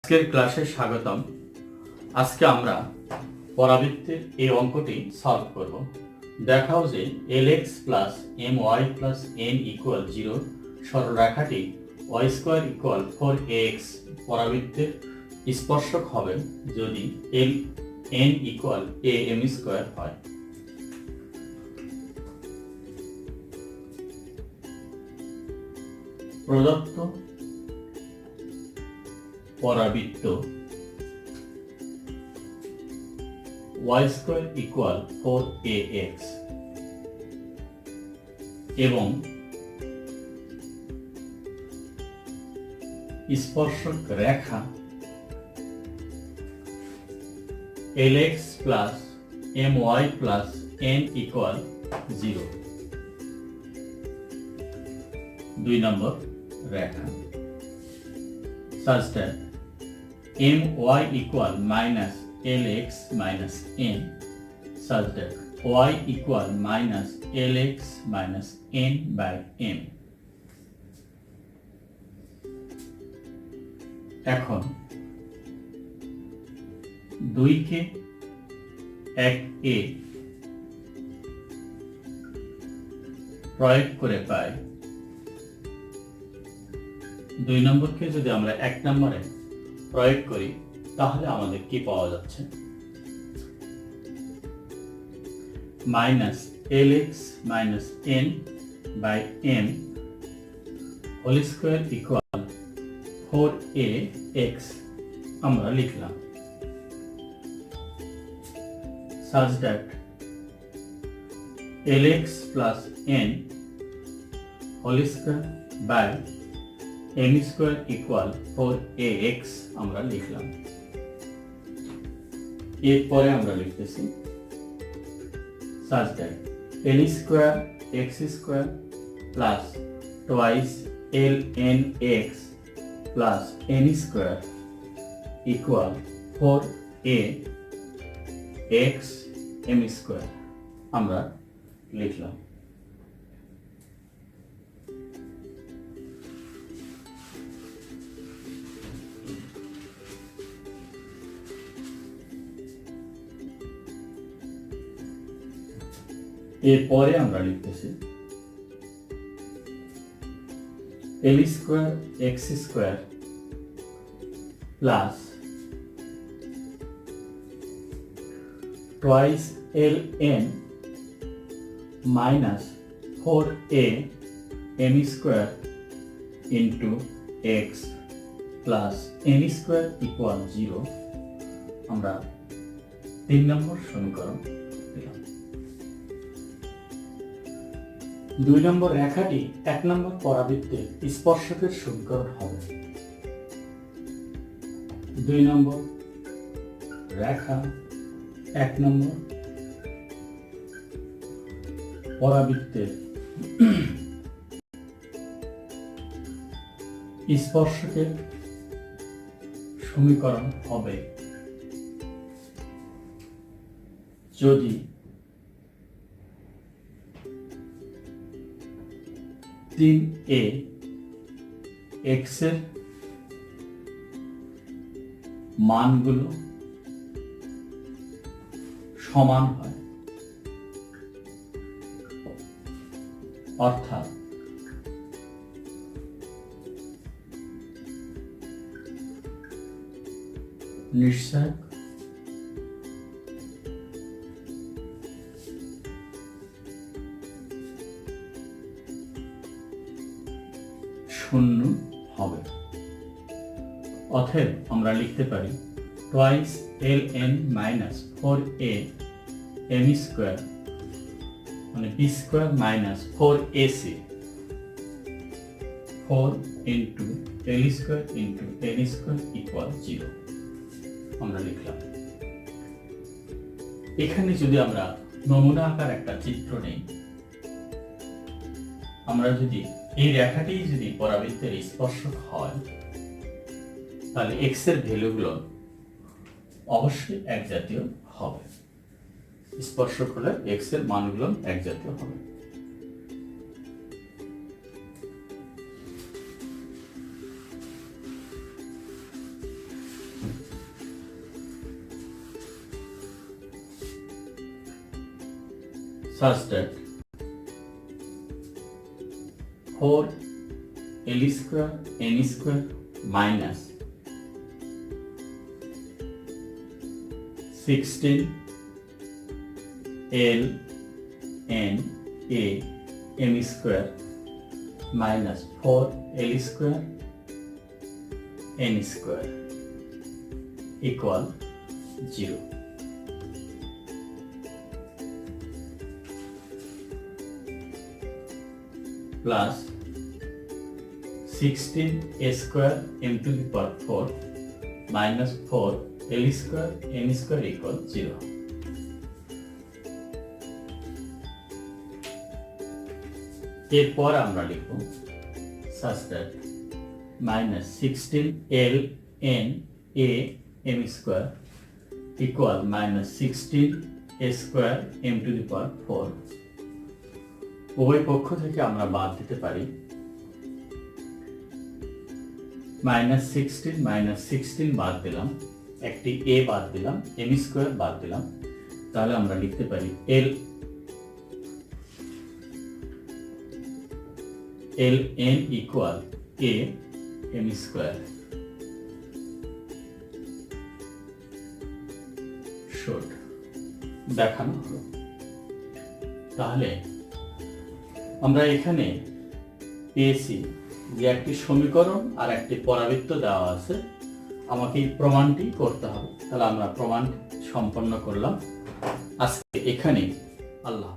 আজকের ক্লাসে স্বাগতম। আজকে আমরা পরাবৃত্তের এই অঙ্কটি সলভ করব। দেখাও যে lx plus my plus n equal 0 সরলরেখাটি y square equal 4ax পরাবৃত্তের স্পর্শক হবে যদি n ইকুয়াল am স্কোয়ার হয়। প্রদত্ত পরাবৃত্ত y স্কোয়ার ইকুয়াল 4ax এবং স্পর্শক রেখা lx plus my plus n equal 0। 2 number Rekha such that my equal minus lx minus n such that y equal minus lx minus n by m। এখন 2 কে 1 এ প্রয়োগ করে পাই। 2 নম্বরকে যদি আমরা 1 নম্বরে প্রয়োগ করি তাহলে আমাদের কি পাওয়া যাচ্ছে? Minus lx minus n by m whole square equal 4ax আমরা লিখলাম। such that lx plus n whole square by m square equal 4ax আমরা লিখলাম। এরপরে আমরা লিখতেছি such that l square x square plus twice lnx plus n square equal 4ax m square আমরা লিখলাম। এরপরে আমরা লিখতেছি l square x square plus twice ln minus 4a m square into x plus n square equal 0 আমরা 3 নম্বর সমীকরণ পেলাম। 2 নম্বর রেখাটি 1 নম্বর পরাবৃত্তের স্পর্শকের সমীকরণ হবে। 2 নম্বর রেখা 1 নম্বর পরাবৃত্তের স্পর্শকের সমীকরণ হবে যদি a x এর মানগুলো সমান হয়, অর্থাৎ নিশ্চয় শূন্য হবে। অতএব আমরা লিখতে পারি twice ln minus 4a m square মানে b square minus 4ac 4 into l square into n square equal 0 আমরা লিখলাম। এখানে যদি আমরা নমুনা আকার একটা চিত্র নেই, আমরা যদি এই রেখাটি যদি পরাবৃত্তের স্পর্শক হয় তাহলে x এর ভ্যালুগুলো অবশ্যই এক জাতীয় হবে। স্পর্শক হলে x এর মানগুলো এক জাতীয় হবে। such that 4l square n square minus 16l n a m square minus 4l square n square equal 0. Plus 16a square m to the power 4 minus 4l square n square equal 0. এরপর আমরা লিখব such that minus 16l n a m square equal minus 16a square m to the power 4. উভয় পক্ষ থেকে আমরা বাদ দিতে পারি -16 বাদ দিলাম, একটি a বাদ দিলাম, m স্কয়ার বাদ দিলাম, তাহলে আমরা লিখতে পারি ln equal a m square. Short দেখানো হলো। তাহলে আমরা এখানে পেয়েছি যে একটি সমীকরণ আর একটি পরাবৃত্ত দেওয়া আছে, আমাকে এই প্রমাণটি করতে হবে। তাহলে আমরা প্রমাণ সম্পন্ন করলাম। আজকে এখানে আল্লাহ।